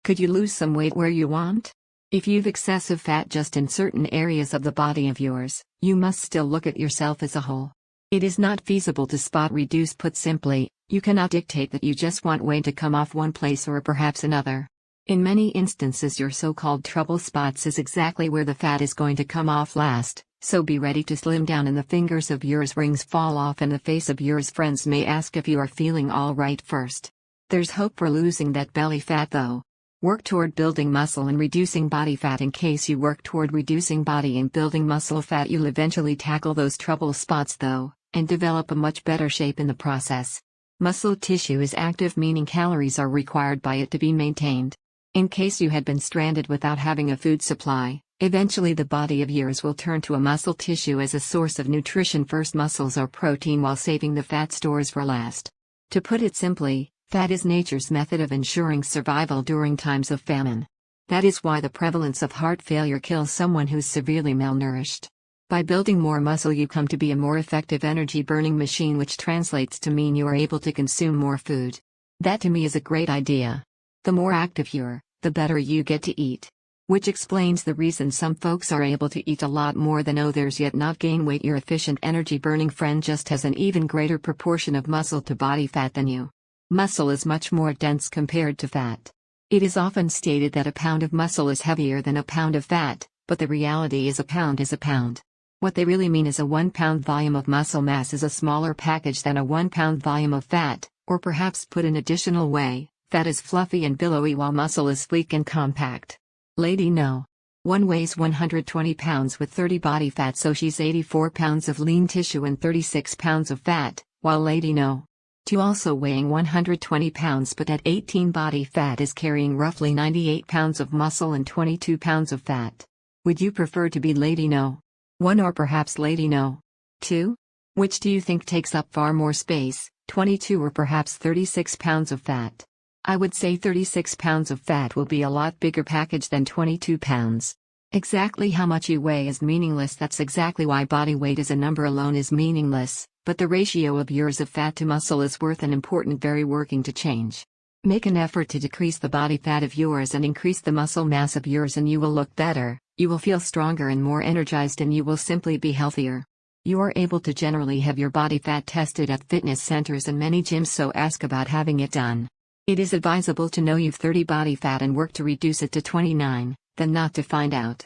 Could you lose some weight where you want? If you've excessive fat just in certain areas of the body of yours, you must still look at yourself as a whole. It is not feasible to spot reduce. Put simply, you cannot dictate that you just want weight to come off one place or perhaps another. In many instances your so-called trouble spots is exactly where the fat is going to come off last, so be ready to slim down and the fingers of yours rings fall off and the face of yours friends may ask if you are feeling all right first. There's hope for losing that belly fat though. Work toward building muscle and reducing body fat. In case you work toward reducing body and building muscle fat, you'll eventually tackle those trouble spots though, and develop a much better shape in the process. Muscle tissue is active, meaning calories are required by it to be maintained. In case you had been stranded without having a food supply, eventually the body of yours will turn to a muscle tissue as a source of nutrition. First, muscles are protein while saving the fat stores for last. To put it simply, fat is nature's method of ensuring survival during times of famine. That is why the prevalence of heart failure kills someone who's severely malnourished. By building more muscle you come to be a more effective energy-burning machine, which translates to mean you are able to consume more food. That to me is a great idea. The more active you're, the better you get to eat. Which explains the reason some folks are able to eat a lot more than others yet not gain weight. Your efficient energy-burning friend just has an even greater proportion of muscle to body fat than you. Muscle is much more dense compared to fat. It is often stated that a pound of muscle is heavier than a pound of fat, but the reality is a pound is a pound. What they really mean is a 1 pound volume of muscle mass is a smaller package than a 1 pound volume of fat, or perhaps put an additional way, fat is fluffy and billowy while muscle is sleek and compact. Lady No. 1 weighs 120 pounds with 30 body fat, so she's 84 pounds of lean tissue and 36 pounds of fat, while Lady No. 2 also weighing 120 pounds but at 18 body fat is carrying roughly 98 pounds of muscle and 22 pounds of fat. Would you prefer to be Lady No. 1 or perhaps Lady No. 2? Which do you think takes up far more space, 22 or perhaps 36 pounds of fat? I would say 36 pounds of fat will be a lot bigger package than 22 pounds. Exactly how much you weigh is meaningless. That's exactly why body weight as a number alone is meaningless, but the ratio of yours of fat to muscle is worth an important very working to change. Make an effort to decrease the body fat of yours and increase the muscle mass of yours and you will look better, you will feel stronger and more energized and you will simply be healthier. You are able to generally have your body fat tested at fitness centers and many gyms, so ask about having it done. It is advisable to know you've 30 body fat and work to reduce it to 29, than not to find out.